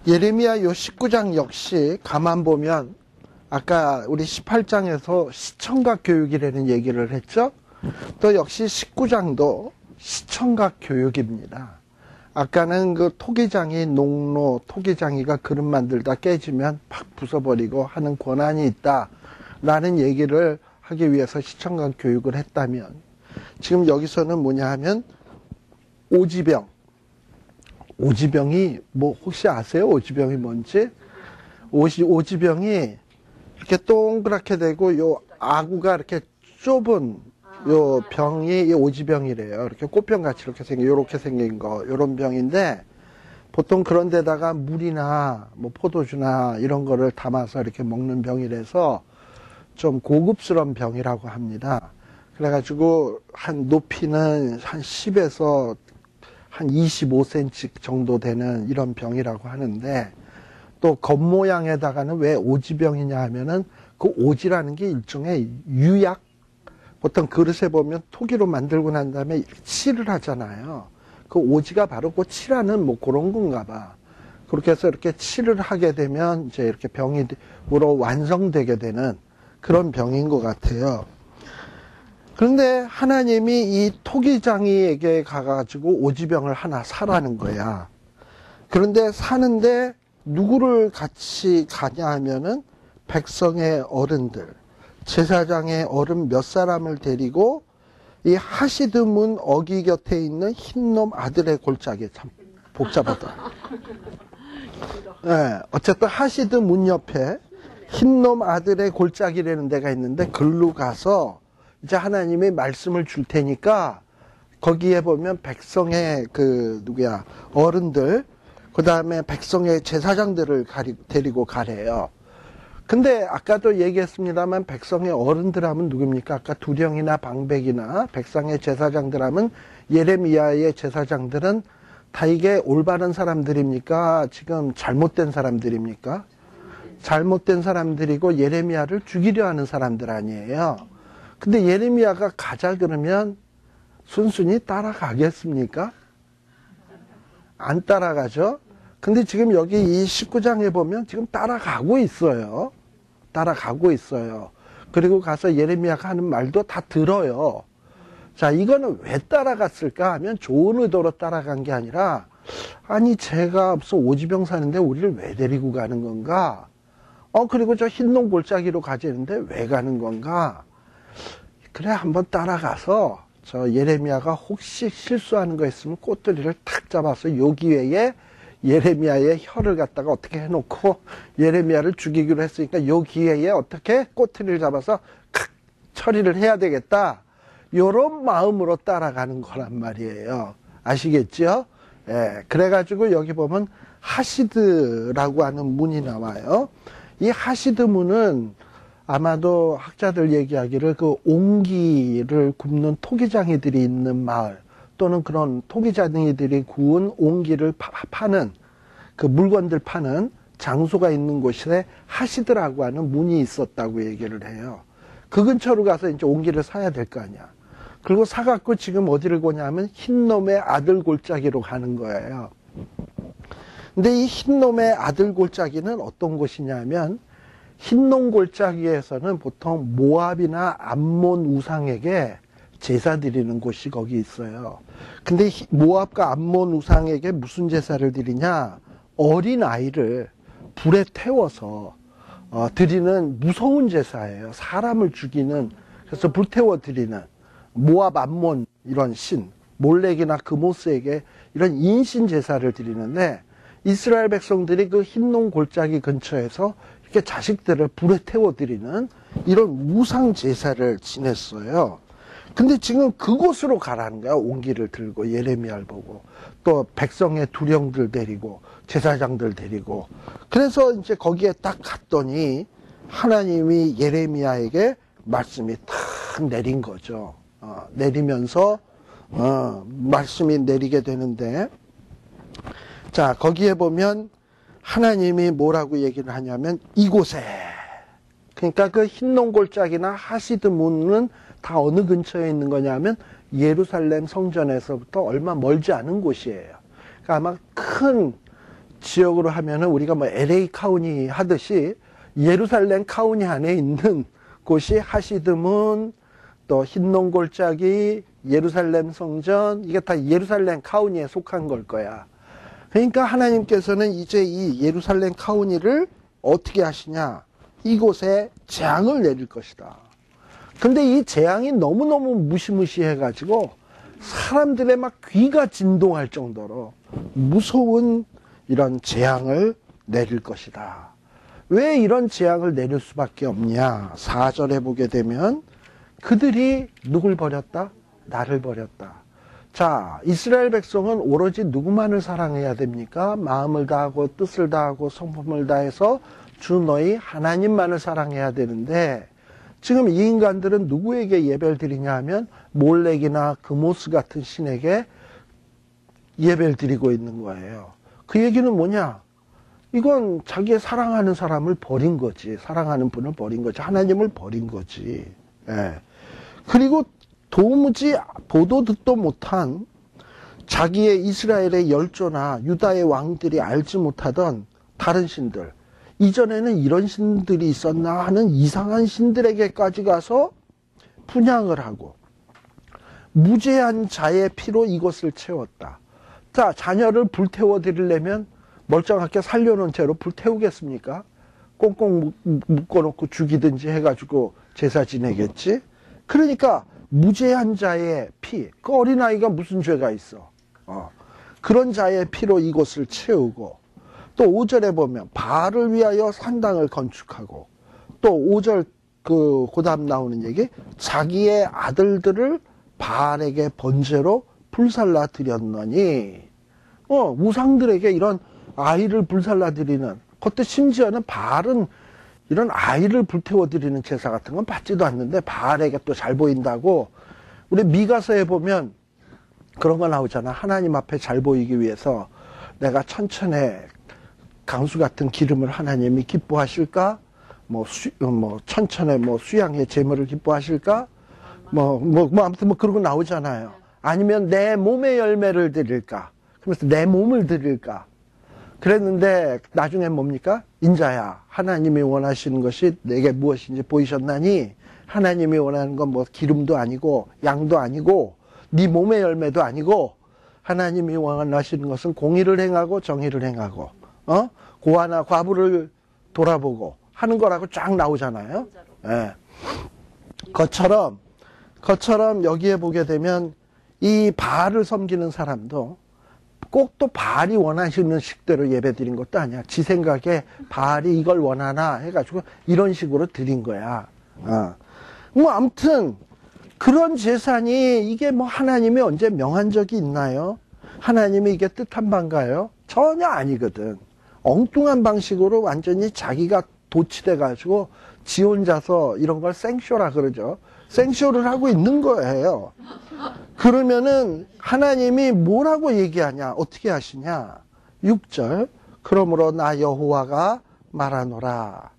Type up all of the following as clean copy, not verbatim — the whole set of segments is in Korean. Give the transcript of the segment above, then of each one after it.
예레미야 요 19장 역시 가만 보면 아까 우리 18장에서 시청각 교육이라는 얘기를 했죠. 또 역시 19장도 시청각 교육입니다. 아까는 그 토기장이 농로, 토기장이가 그릇 만들다 깨지면 팍 부숴버리고 하는 권한이 있다라는 얘기를 하기 위해서 시청각 교육을 했다면, 지금 여기서는 뭐냐 하면 오지병. 오지병이 뭐 혹시 아세요? 오지병이 뭔지? 오지병이 이렇게 동그랗게 되고 요 아구가 이렇게 좁은 요 병이 이 오지병이래요. 이렇게 꽃병같이 이렇게 생긴 거, 요런 병인데, 보통 그런 데다가 물이나 뭐 포도주나 이런 거를 담아서 이렇게 먹는 병이라서 좀 고급스러운 병이라고 합니다. 그래가지고 한 높이는 한 10에서 한 25cm 정도 되는 이런 병이라고 하는데, 또 겉모양에다가는 왜 오지병이냐 하면은 그 오지라는 게 일종의 유약, 보통 그릇에 보면 토기로 만들고 난 다음에 칠을 하잖아요. 그 오지가 바로 그 칠하는 뭐 그런 건가 봐. 그렇게 해서 이렇게 칠을 하게 되면 이제 이렇게 병으로 완성되게 되는 그런 병인 것 같아요. 그런데 하나님이 이 토기장이에게 가가지고 오지병을 하나 사라는 거야. 그런데 사는데 누구를 같이 가냐 하면은 백성의 어른들, 제사장의 어른 몇 사람을 데리고 이 하시드 문 어기 곁에 있는 흰놈 아들의 골짜기. 참 복잡하다. 네, 어쨌든 하시드 문 옆에 흰놈 아들의 골짜기라는 데가 있는데, 글로 가서 이제 하나님이 말씀을 줄 테니까 거기에 보면 백성의 어른들, 그 다음에 백성의 제사장들을 데리고 가래요. 근데 아까도 얘기했습니다만 백성의 어른들 하면 누굽니까? 아까 두령이나 방백이나 백성의 제사장들 하면 예레미야의 제사장들은 다 이게 올바른 사람들입니까? 지금 잘못된 사람들입니까? 잘못된 사람들이고 예레미야를 죽이려 하는 사람들 아니에요. 근데 예레미야가 가자 그러면 순순히 따라가겠습니까? 안 따라가죠? 근데 지금 여기 이 19장에 보면 지금 따라가고 있어요. 따라가고 있어요. 그리고 가서 예레미야가 하는 말도 다 들어요. 자, 이거는 왜 따라갔을까 하면 좋은 의도로 따라간 게 아니라, 아니 제가 무슨 오지병 사는데 우리를 왜 데리고 가는 건가? 그리고 저 흰농 골짜기로 가자는데 왜 가는 건가? 그래, 한번 따라가서 저 예레미야가 혹시 실수하는 거 있으면 꼬투리를 탁 잡아서 요 기회에 예레미야의 혀를 갖다가 어떻게 해놓고 예레미야를 죽이기로 했으니까 요 기회에 어떻게 꼬투리를 잡아서 칵 처리를 해야 되겠다, 요런 마음으로 따라가는 거란 말이에요. 아시겠죠? 예, 그래가지고 여기 보면 하시드라고 하는 문이 나와요. 이 하시드 문은 아마도 학자들 얘기하기를 그 옹기를 굽는 토기장이들이 있는 마을, 또는 그런 토기장이들이 구운 옹기를 파는, 그 물건들 파는 장소가 있는 곳에 하시드라고 하는 문이 있었다고 얘기를 해요. 그 근처로 가서 이제 옹기를 사야 될 거 아니야. 그리고 사갖고 지금 어디를 가냐면 흰놈의 아들 골짜기로 가는 거예요. 근데 이 흰놈의 아들 골짜기는 어떤 곳이냐면, 흰놈 골짜기에서는 보통 모압이나 암몬 우상에게 제사 드리는 곳이 거기 있어요. 근데 모압과 암몬 우상에게 무슨 제사를 드리냐? 어린 아이를 불에 태워서 드리는 무서운 제사예요. 사람을 죽이는, 그래서 불태워 드리는 모압, 암몬 이런 신, 몰렉이나 그모스에게 이런 인신 제사를 드리는데, 이스라엘 백성들이 그 흰농 골짜기 근처에서 이렇게 자식들을 불에 태워 드리는 이런 우상 제사를 지냈어요. 근데 지금 그곳으로 가라는 거야. 옹기를 들고 예레미야를 보고, 또 백성의 두령들 데리고 제사장들 데리고. 그래서 이제 거기에 딱 갔더니 하나님이 예레미야에게 말씀이 탁 내린 거죠. 내리면서 말씀이 내리게 되는데, 자, 거기에 보면 하나님이 뭐라고 얘기를 하냐면, 이곳에, 그러니까 그 흰농 골짜기나 하시드 문은 다 어느 근처에 있는 거냐면 예루살렘 성전에서부터 얼마 멀지 않은 곳이에요. 그러니까 아마 큰 지역으로 하면은 우리가 뭐 LA 카운티 하듯이 예루살렘 카운티 안에 있는 곳이 하시드문, 또 흰놈 골짜기, 예루살렘 성전, 이게 다 예루살렘 카운티에 속한 걸 거야. 그러니까 하나님께서는 이제 이 예루살렘 카운티를 어떻게 하시냐? 이곳에 재앙을 내릴 것이다. 근데 이 재앙이 너무너무 무시무시해가지고 사람들의 막 귀가 진동할 정도로 무서운 이런 재앙을 내릴 것이다. 왜 이런 재앙을 내릴 수밖에 없냐? 4절에 보게 되면 그들이 누굴 버렸다? 나를 버렸다. 자, 이스라엘 백성은 오로지 누구만을 사랑해야 됩니까? 마음을 다하고 뜻을 다하고 성품을 다해서 주 너희 하나님만을 사랑해야 되는데 지금 이 인간들은 누구에게 예배를 드리냐 하면 몰렉이나 그모스 같은 신에게 예배를 드리고 있는 거예요. 그 얘기는 뭐냐? 이건 자기의 사랑하는 사람을 버린 거지. 사랑하는 분을 버린 거지. 하나님을 버린 거지. 예. 그리고 도무지 보도 듣도 못한 자기의 이스라엘의 열조나 유다의 왕들이 알지 못하던 다른 신들, 이전에는 이런 신들이 있었나 하는 이상한 신들에게까지 가서 분향을 하고 무죄한 자의 피로 이것을 채웠다. 자, 자녀를 불태워 드리려면 멀쩡하게 살려놓은 채로 불태우겠습니까? 꽁꽁 묶어놓고 죽이든지 해가지고 제사 지내겠지? 그러니까 무죄한 자의 피, 그 어린아이가 무슨 죄가 있어? 그런 자의 피로 이곳을 채우고 또 5절에 보면 바알을 위하여 산당을 건축하고 또 5절 그 다음 나오는 얘기, 자기의 아들들을 바알에게 번제로 불살라 드렸느니 우상들에게 이런 아이를 불살라 드리는, 그것도 심지어는 바알은 이런 아이를 불태워 드리는 제사 같은 건 받지도 않는데 바알에게 또 잘 보인다고. 우리 미가서에 보면 그런 거 나오잖아. 하나님 앞에 잘 보이기 위해서 내가 천천에 강수 같은 기름을 하나님이 기뻐하실까? 천천에 수양의 제물을 기뻐하실까? 아무튼 그러고 나오잖아요. 아니면 내 몸의 열매를 드릴까? 그러면서 내 몸을 드릴까? 그랬는데 나중에 뭡니까? 인자야, 하나님이 원하시는 것이 내게 무엇인지 보이셨나니 하나님이 원하는 건 기름도 아니고 양도 아니고 네 몸의 열매도 아니고 하나님이 원하시는 것은 공의를 행하고 정의를 행하고 고아나 과부를 돌아보고 하는 거라고 쫙 나오잖아요. 예. 그것처럼 여기에 보게 되면 이 바알을 섬기는 사람도 꼭 또 바알이 원하시는 식대로 예배 드린 것도 아니야. 지 생각에 바알이 이걸 원하나 해가지고 이런 식으로 드린 거야. 아무튼 그런 제사니 이게 하나님이 언제 명한 적이 있나요? 하나님이 이게 뜻한 바인가요? 전혀 아니거든. 엉뚱한 방식으로 완전히 자기가 도취돼가지고 지 혼자서 이런 걸 생쇼라 그러죠. 생쇼를 하고 있는 거예요. 그러면은 하나님이 뭐라고 얘기하냐? 어떻게 하시냐? 6절. 그러므로 나 여호와가 말하노라.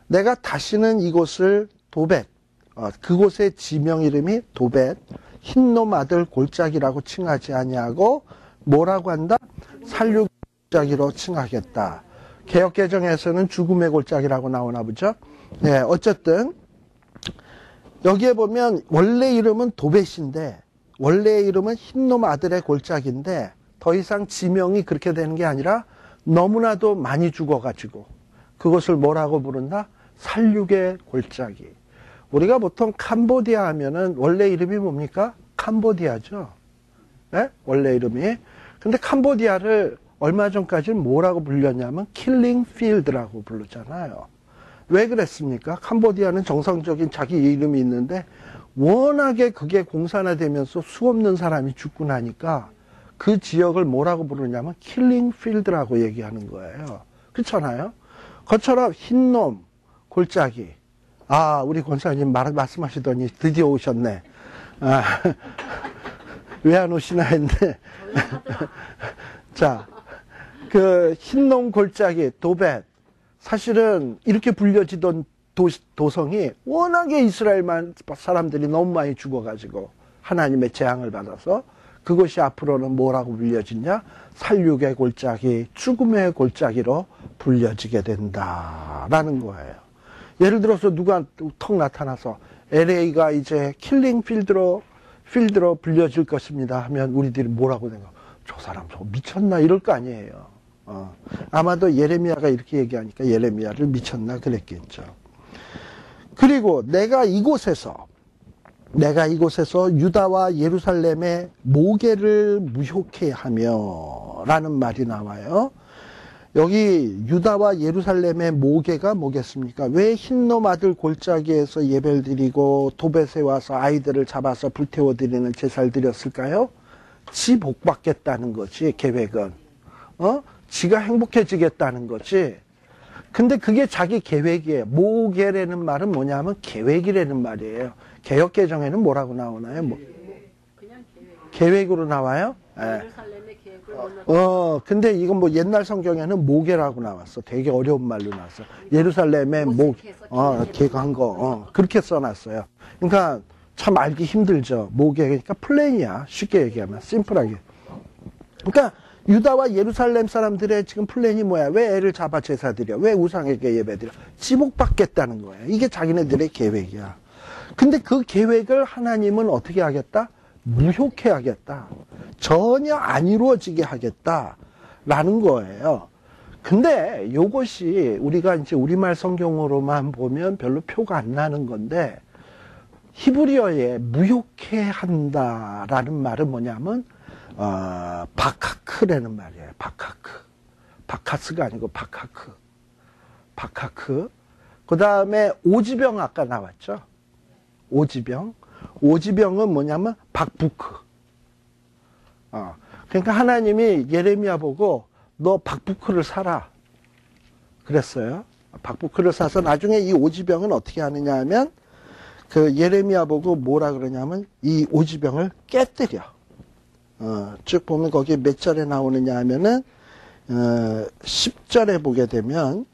내가 다시는 이곳을 도벳, 그곳의 지명 이름이 도벳, 흰놈 아들 골짜기라고 칭하지 아니하고 뭐라고 한다? 살육 골짜기로 칭하겠다. 개역개정에서는 죽음의 골짜기라고 나오나 보죠. 네, 어쨌든 여기에 보면 원래 이름은 도벳인데 원래 이름은 흰놈 아들의 골짜기인데 더 이상 지명이 그렇게 되는 게 아니라 너무나도 많이 죽어가지고 그것을 뭐라고 부른다? 살육의 골짜기. 우리가 보통 캄보디아 하면은 원래 이름이 뭡니까? 캄보디아죠. 네? 원래 이름이. 근데 캄보디아를 얼마 전까지는 뭐라고 불렸냐면 킬링 필드라고 부르잖아요. 왜 그랬습니까? 캄보디아는 정상적인 자기 이름이 있는데 워낙에 그게 공산화되면서 수없는 사람이 죽고 나니까 그 지역을 뭐라고 부르냐면 킬링 필드라고 얘기하는 거예요. 그렇잖아요. 그것처럼 흰놈, 골짜기. 우리 권사님 말씀하시더니 드디어 오셨네. 왜 안 오시나 했는데. 자, 그 흰놈 골짜기, 도벳. 사실은 이렇게 불려지던 도성이 워낙에 이스라엘 사람들이 너무 많이 죽어가지고 하나님의 재앙을 받아서 그것이 앞으로는 뭐라고 불려지냐? 살육의 골짜기, 죽음의 골짜기로 불려지게 된다라는 거예요. 예를 들어서 누가 턱 나타나서 LA가 이제 킬링 필드로 불려질 것입니다 하면 우리들이 뭐라고 생각해요? 저 사람 저 미쳤나 이럴 거 아니에요. 아마도 예레미야가 이렇게 얘기하니까 예레미야를 미쳤나 그랬겠죠. 그리고 내가 이곳에서 유다와 예루살렘의 모계를 무효케 하며 라는 말이 나와요. 여기 유다와 예루살렘의 모계가 뭐겠습니까? 왜 흰놈 아들 골짜기에서 예배를 드리고 도벳에 와서 아이들을 잡아서 불태워 드리는 제사를 드렸을까요? 지 복받겠다는 거지, 계획은. 지가 행복해지겠다는 거지. 근데 그게 자기 계획이에요. 모계라는 말은 뭐냐면 계획이라는 말이에요. 개역개정에는 뭐라고 나오나요? 그냥 계획으로 나와요? 예루살렘의 계획을 근데 이건 뭐 옛날 성경에는 모계라고 나왔어. 되게 어려운 말로 나왔어. 예루살렘의 계획한 거. 그렇게 써놨어요. 그러니까 참 알기 힘들죠. 모계, 그러니까 플랜이야. 쉽게 얘기하면. 심플하게. 그러니까 유다와 예루살렘 사람들의 지금 플랜이 뭐야? 왜 애를 잡아 제사드려? 왜 우상에게 예배드려? 지복받겠다는 거예요. 이게 자기네들의 계획이야. 근데 그 계획을 하나님은 어떻게 하겠다? 무효케 하겠다. 전혀 안 이루어지게 하겠다라는 거예요. 근데 이것이 우리가 이제 우리말 성경으로만 보면 별로 표가 안 나는 건데, 히브리어에 무효케 한다라는 말은 뭐냐면, 바카크라는 말이에요. 바카크. 바카스가 아니고 바카크. 그 다음에 오지병 아까 나왔죠? 오지병은 뭐냐면 박부크. 그러니까 하나님이 예레미야 보고 너 박부크를 사라 그랬어요. 박부크를 사서 나중에 이 오지병은 어떻게 하느냐 하면 그 예레미야 보고 뭐라 그러냐면 이 오지병을 깨뜨려. 쭉 보면 거기 몇 절에 나오느냐 하면은 10절에 보게 되면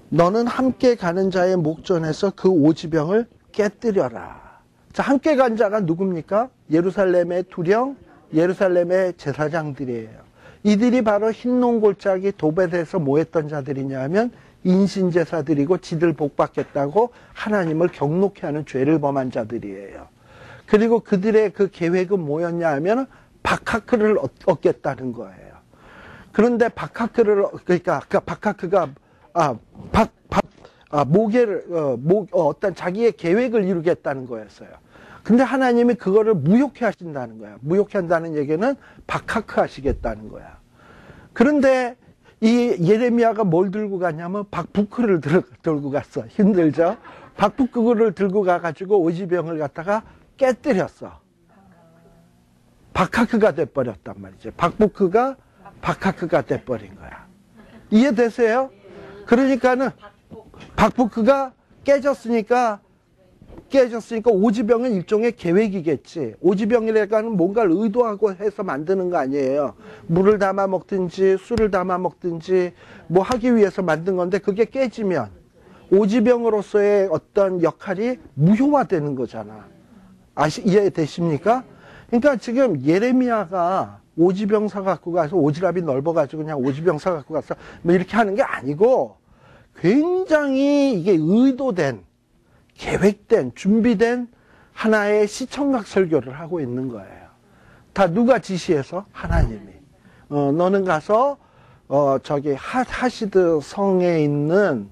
너는 함께 가는 자의 목전에서 그 오지병을 깨뜨려라. 자, 함께 간 자가 누굽니까? 예루살렘의 두령, 예루살렘의 제사장들이에요. 이들이 바로 흰농골짜기 도벳에서 뭐 했던 자들이냐 하면 인신제사드리고 지들 복받겠다고 하나님을 경록해 하는 죄를 범한 자들이에요. 그리고 그들의 그 계획은 뭐였냐 하면 바카크를 얻겠다는 거예요. 그런데 바카크를, 그러니까 바카크가, 모계를, 어떤 자기의 계획을 이루겠다는 거였어요. 근데 하나님이 그거를 무효케 하신다는 거야. 무효케 한다는 얘기는 바카크 하시겠다는 거야. 그런데 이 예레미야가 뭘 들고 갔냐면 박부크를 들고 갔어. 힘들죠? 박부크를 들고 가가지고 오지병을 갖다가 깨뜨렸어. 바카크가 돼버렸단 말이죠. 박부크가 바카크가 돼버린 거야. 이해되세요? 그러니까는 박부크가 깨졌으니까 오지병은 일종의 계획이겠지. 오지병이라는 뭔가를 의도하고 해서 만드는 거 아니에요. 물을 담아 먹든지 술을 담아 먹든지 뭐 하기 위해서 만든 건데 그게 깨지면 오지병으로서의 어떤 역할이 무효화되는 거잖아. 이해되십니까? 그러니까 지금 예레미야가 오지병 사갖고 가서 오지랖이 넓어가지고 그냥 오지병 사갖고 가서 뭐 이렇게 하는 게 아니고 굉장히 이게 의도된, 계획된, 준비된 하나의 시청각 설교를 하고 있는 거예요. 다 누가 지시해서? 하나님이. 너는 가서 저기 하시드 성에 있는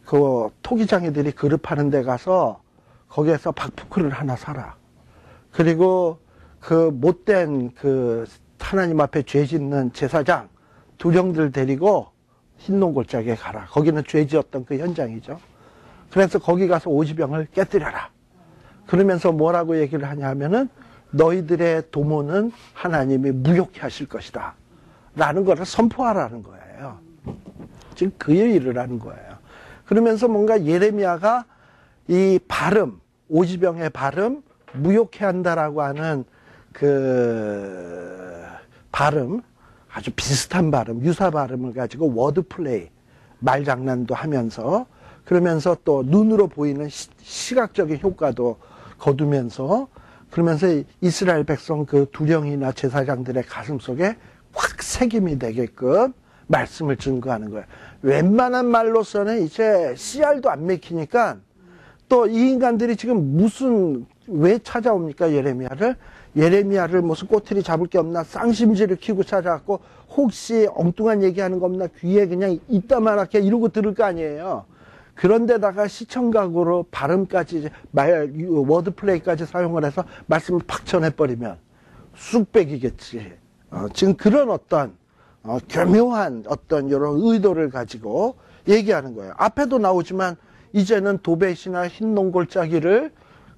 그 토기장이들이 그릇하는 데 가서 거기에서 박부크를 하나 사라. 그리고 그 못된 그 하나님 앞에 죄 짓는 제사장 두령들 데리고 흰농골짜기에 가라. 거기는 죄 지었던 그 현장이죠. 그래서 거기 가서 오지병을 깨뜨려라. 그러면서 뭐라고 얘기를 하냐면은 너희들의 도모는 하나님이 무효케 하실 것이다. 라는 것을 선포하라는 거예요. 지금 그 일을 하는 거예요. 그러면서 뭔가 예레미야가 이 발음, 오지병의 발음, 무효케 한다라고 하는 그 발음, 아주 비슷한 발음, 유사 발음을 가지고 워드 플레이, 말장난도 하면서 그러면서 또 눈으로 보이는 시각적인 효과도 거두면서 그러면서 이스라엘 백성 그 두령이나 제사장들의 가슴 속에 확 새김이 되게끔 말씀을 증거하는 거예요. 웬만한 말로서는 이제 씨알도 안 맥히니까 또 이 인간들이 지금 왜 찾아옵니까? 예레미야를 무슨 꼬투리 잡을 게 없나? 쌍심지를 키고 찾아왔고 혹시 엉뚱한 얘기하는 거 없나? 귀에 그냥 이따만하게 이러고 들을 거 아니에요. 그런데다가 시청각으로 발음까지 워드플레이까지 사용을 해서 말씀을 팍 전해버리면 쑥백이겠지. 지금 그런 어떤 교묘한 어떤 이런 의도를 가지고 얘기하는 거예요. 앞에도 나오지만 이제는 도벳이나 흰농골짜기를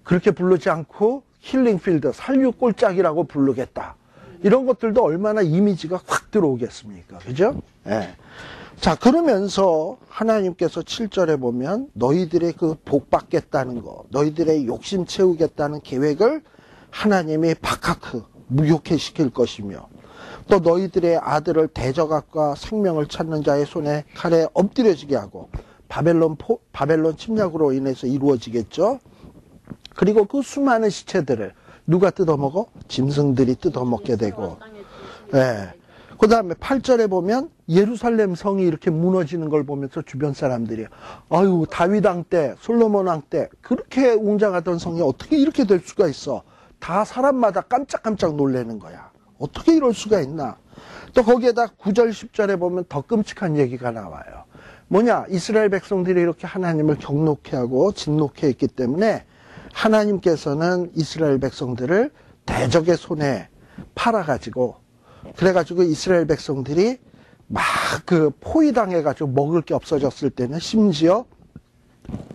그렇게 부르지 않고 힐링필드, 살육골짜기라고 부르겠다. 이런 것들도 얼마나 이미지가 확 들어오겠습니까? 그죠? 예. 자, 그러면서 하나님께서 7절에 보면 너희들의 그 복 받겠다는 거, 너희들의 욕심 채우겠다는 계획을 하나님이 바카크, 무효케 시킬 것이며 또 너희들의 아들을 대적악과 생명을 찾는 자의 손에 칼에 엎드려지게 하고 바벨론 침략으로 인해서 이루어지겠죠. 그리고 그 수많은 시체들을 누가 뜯어먹어? 짐승들이 뜯어먹게 되고. 예. 그 다음에 8절에 보면 예루살렘 성이 이렇게 무너지는 걸 보면서 주변 사람들이 아유 다윗 왕 때 솔로몬 왕 때 그렇게 웅장하던 성이 어떻게 이렇게 될 수가 있어. 다 사람마다 깜짝깜짝 놀라는 거야. 어떻게 이럴 수가 있나. 또 거기에다 9절 10절에 보면 더 끔찍한 얘기가 나와요. 뭐냐, 이스라엘 백성들이 이렇게 하나님을 경노케 하고 진노케 했기 때문에 하나님께서는 이스라엘 백성들을 대적의 손에 팔아가지고 그래가지고 이스라엘 백성들이 막 그 포위당해가지고 먹을 게 없어졌을 때는 심지어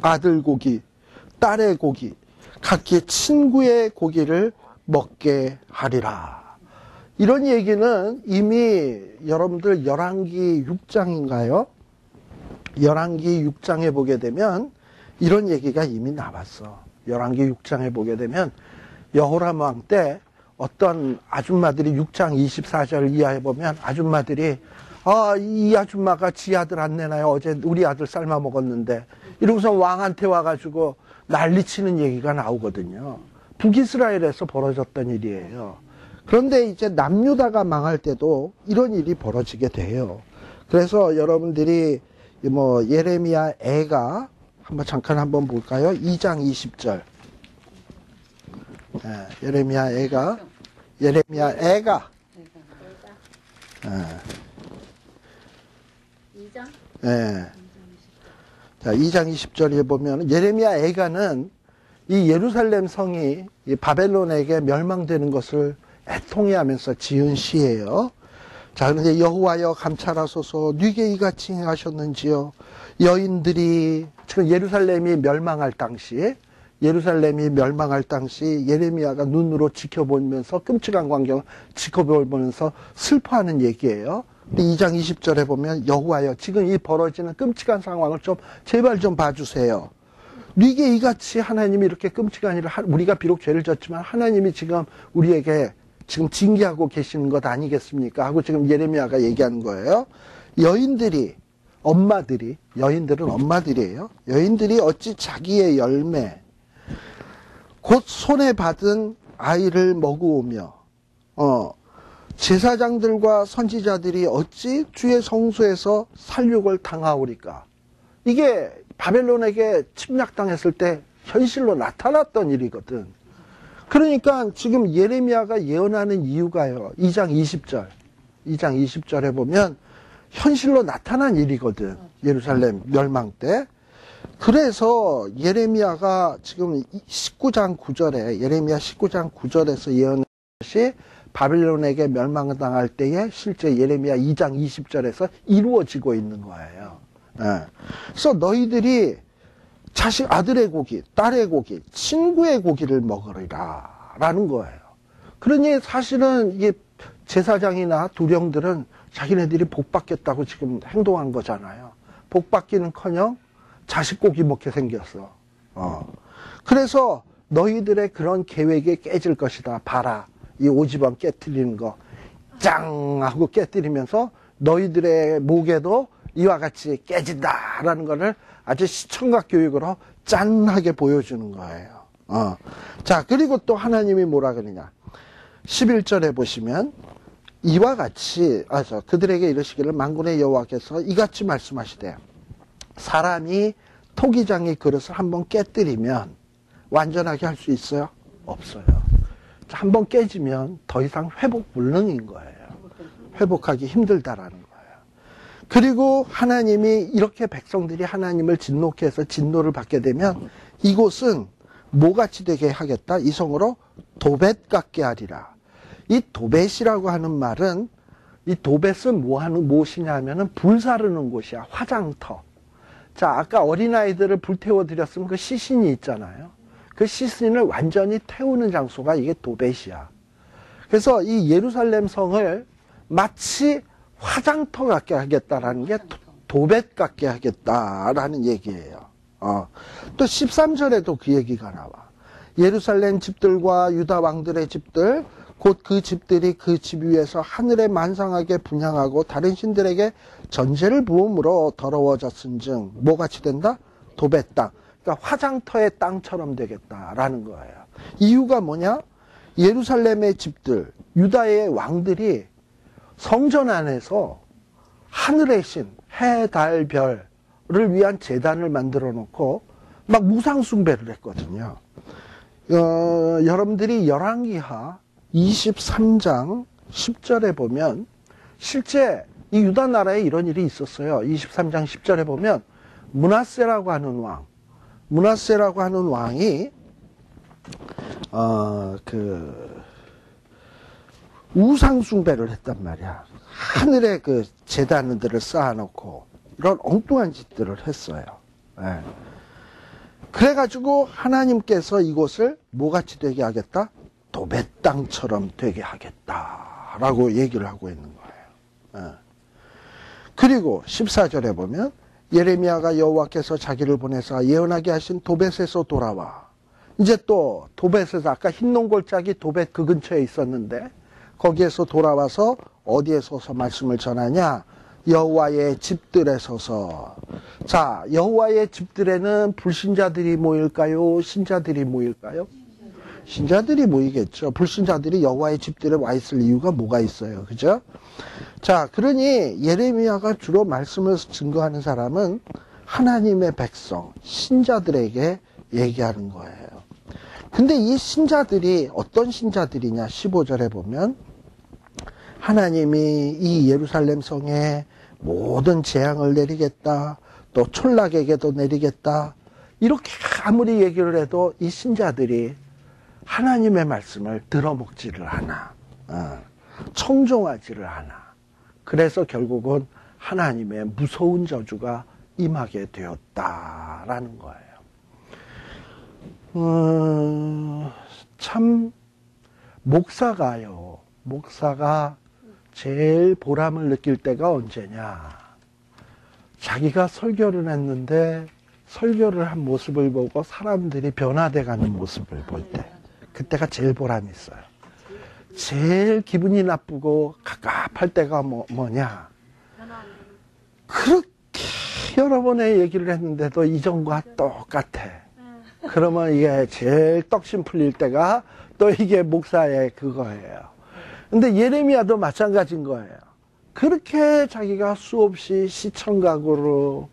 아들 고기, 딸의 고기, 각기 친구의 고기를 먹게 하리라. 이런 얘기는 이미 여러분들 열왕기 6장인가요? 열왕기 6장에 보게 되면 이런 얘기가 이미 나왔어. 열왕기 6장에 보게 되면 여호람 왕 때 어떤 아줌마들이 6장 24절 이하에 보면 아줌마들이 이 아줌마가 지 아들 안 내나요? 어제 우리 아들 삶아 먹었는데 이러고서 왕한테 와가지고 난리치는 얘기가 나오거든요. 북이스라엘에서 벌어졌던 일이에요. 그런데 이제 남유다가 망할 때도 이런 일이 벌어지게 돼요. 그래서 여러분들이 예레미야 애가 잠깐 한번 볼까요? 2장 20절. 예레미야 애가. 예. 2장? 예. 자, 2장 20절에 보면 예레미야 애가는 이 예루살렘 성이 이 바벨론에게 멸망되는 것을 애통해하면서 지은 시예요. 자, 그런데 여호와여 감찰하소서 네게 이같이 행하셨는지요. 여인들이 지금 예루살렘이 멸망할 당시 예레미야가 눈으로 지켜보면서 끔찍한 광경을 지켜보면서 슬퍼하는 얘기예요. 근데 2장 20절에 보면 여호와여 지금 이 벌어지는 끔찍한 상황을 제발 좀 봐주세요. 네게 이같이 하나님이 이렇게 끔찍한 일을 우리가 비록 죄를 졌지만 하나님이 지금 우리에게 지금 징계하고 계시는 것 아니겠습니까? 하고 지금 예레미야가 얘기하는 거예요. 여인들은 엄마들이에요. 여인들이 어찌 자기의 열매 곧 손에 받은 아이를 먹으오며 제사장들과 선지자들이 어찌 주의 성소에서 살육을 당하오리까. 이게 바벨론에게 침략당했을 때 현실로 나타났던 일이거든. 그러니까 지금 예레미야가 예언하는 이유가요. 2장 20절에 보면 현실로 나타난 일이거든. 예루살렘 멸망 때. 그래서 예레미야가 지금 19장 9절에 예레미야 19장 9절에서 예언한 것이 바벨론에게 멸망당할 때에 실제 예레미야 2장 20절에서 이루어지고 있는 거예요. 그래서 너희들이 아들의 고기, 딸의 고기, 친구의 고기를 먹으리라 라는 거예요. 그러니 사실은 이게 제사장이나 두령들은 자기네들이 복 받겠다고 지금 행동한 거잖아요. 복 받기는커녕 자식 고기 먹게 생겼어. 그래서 너희들의 그런 계획이 깨질 것이다. 봐라. 이 오지범 깨뜨리는 거. 짱! 하고 깨뜨리면서 너희들의 목에도 이와 같이 깨진다라는 거를 아주 시청각 교육으로 짠하게 보여주는 거예요. 자, 그리고 또 하나님이 뭐라 그러냐. 11절에 보시면 이와 같이 그들에게 이르시기를 만군의 여호와께서 이같이 말씀하시되 사람이 토기장의 그릇을 한번 깨뜨리면 완전하게 할 수 있어요? 없어요. 한번 깨지면 더 이상 회복 불능인 거예요. 회복하기 힘들다라는 거예요. 그리고 하나님이 이렇게 백성들이 하나님을 진노케 해서 진노를 받게 되면 이곳은 뭐같이 되게 하겠다? 이 성으로 도벳 같게 하리라. 이 도벳이라고 하는 말은 이 도벳은 무엇이냐 하면은 불 사르는 곳이야. 화장터. 자, 아까 어린아이들을 불태워 드렸으면 그 시신이 있잖아요. 그 시신을 완전히 태우는 장소가 이게 도벳이야. 그래서 이 예루살렘 성을 마치 화장터 같게 하겠다라는 게 도벳 같게 하겠다라는 얘기예요. 또 13절에도 그 얘기가 나와. 예루살렘 집들과 유다 왕들의 집들 곧 그 집들이 그 집 위에서 하늘에 만상하게 분향하고 다른 신들에게 전제를 부음으로 더러워졌은즉 뭐같이 된다? 도벳 땅. 그러니까 화장터의 땅처럼 되겠다라는 거예요. 이유가 뭐냐? 예루살렘의 집들, 유다의 왕들이 성전 안에서 하늘의 신, 해, 달, 별을 위한 제단을 만들어 놓고 막 무상 숭배를 했거든요. 여러분들이 열왕기하 23장 10절에 보면 실제 이 유다 나라에 이런 일이 있었어요. 23장 10절에 보면 므낫세라고 하는 왕이 우상 숭배를 했단 말이야. 하늘에 그 제단들을 쌓아놓고 이런 엉뚱한 짓들을 했어요. 예. 그래가지고 하나님께서 이곳을 뭐같이 되게 하겠다? 도벳 땅처럼 되게 하겠다라고 얘기를 하고 있는 거예요. 예. 그리고 14절에 보면 예레미야가 여호와께서 자기를 보내사 예언하게 하신 도벳에서 돌아와. 이제 또 도벳에서 아까 흰 농골짜기 도벳 그 근처에 있었는데 거기에서 돌아와서 어디에 서서 말씀을 전하냐? 여호와의 집들에 서서. 자, 여호와의 집들에는 불신자들이 모일까요? 신자들이 모일까요? 신자들이 모이겠죠. 불신자들이 여호와의 집들에 와 있을 이유가 뭐가 있어요. 그죠? 자, 그러니 예레미야가 주로 말씀을 증거하는 사람은 하나님의 백성, 신자들에게 얘기하는 거예요. 근데 이 신자들이 어떤 신자들이냐? 15절에 보면 하나님이 이 예루살렘 성에 모든 재앙을 내리겠다. 또 촌락에게도 내리겠다. 이렇게 아무리 얘기를 해도 이 신자들이 하나님의 말씀을 들어먹지를 않아. 청종하지를 않아. 그래서 결국은 하나님의 무서운 저주가 임하게 되었다라는 거예요. 참 목사가 제일 보람을 느낄 때가 언제냐? 자기가 설교를 했는데 설교를 한 모습을 보고 사람들이 변화돼가는 모습을 볼 때, 그때가 제일 보람이 있어요. 제일 기분이 나쁘고 갑갑할 때가 뭐냐? 그렇게 여러 번의 얘기를 했는데도 이전과 똑같아. 그러면 이게 제일 떡심 풀릴 때가 또 이게 목사의 그거예요. 근데 예레미야도 마찬가지인 거예요. 그렇게 자기가 수없이 시청각으로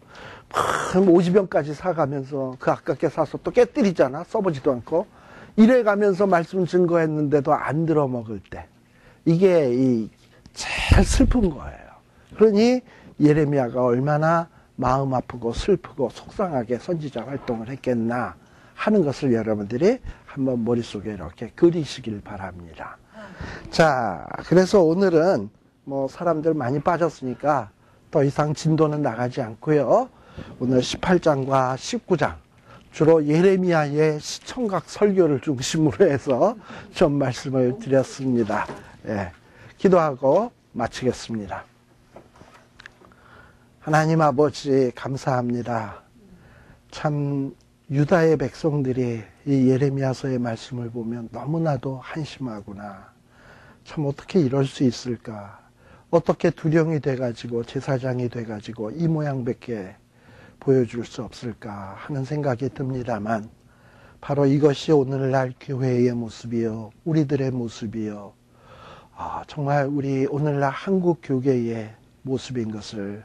50병까지 사가면서 그 아깝게 사서 또 깨뜨리잖아. 써보지도 않고. 이래가면서 말씀 증거했는데도 안 들어먹을 때. 이게 제일 슬픈 거예요. 그러니 예레미야가 얼마나 마음 아프고 슬프고 속상하게 선지자 활동을 했겠나 하는 것을 여러분들이 한번 머릿속에 이렇게 그리시길 바랍니다. 자, 그래서 오늘은 뭐 사람들 많이 빠졌으니까 더 이상 진도는 나가지 않고요. 오늘 18장과 19장 주로 예레미야의 시청각 설교를 중심으로 해서 좀 말씀을 드렸습니다. 예, 기도하고 마치겠습니다. 하나님 아버지 감사합니다. 참 유다의 백성들이 이 예레미야서의 말씀을 보면 너무나도 한심하구나. 참 어떻게 이럴 수 있을까? 어떻게 두령이 돼가지고 제사장이 돼가지고 이 모양밖에 보여줄 수 없을까 하는 생각이 듭니다만 바로 이것이 오늘날 교회의 모습이요, 우리들의 모습이요, 정말 우리 오늘날 한국 교계의 모습인 것을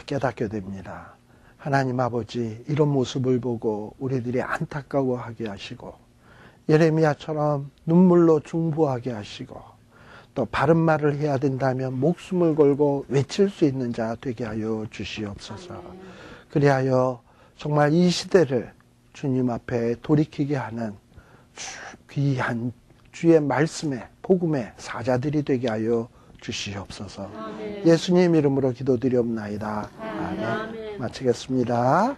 깨닫게 됩니다. 하나님 아버지, 이런 모습을 보고 우리들이 안타까워하게 하시고 예레미야처럼 눈물로 중보하게 하시고 또 바른 말을 해야 된다면 목숨을 걸고 외칠 수 있는 자 되게 하여 주시옵소서. 그리하여 정말 이 시대를 주님 앞에 돌이키게 하는 귀한 주의 말씀에 복음의 사자들이 되게 하여 주시옵소서. 예수님 이름으로 기도드리옵나이다. 아멘. 마치겠습니다.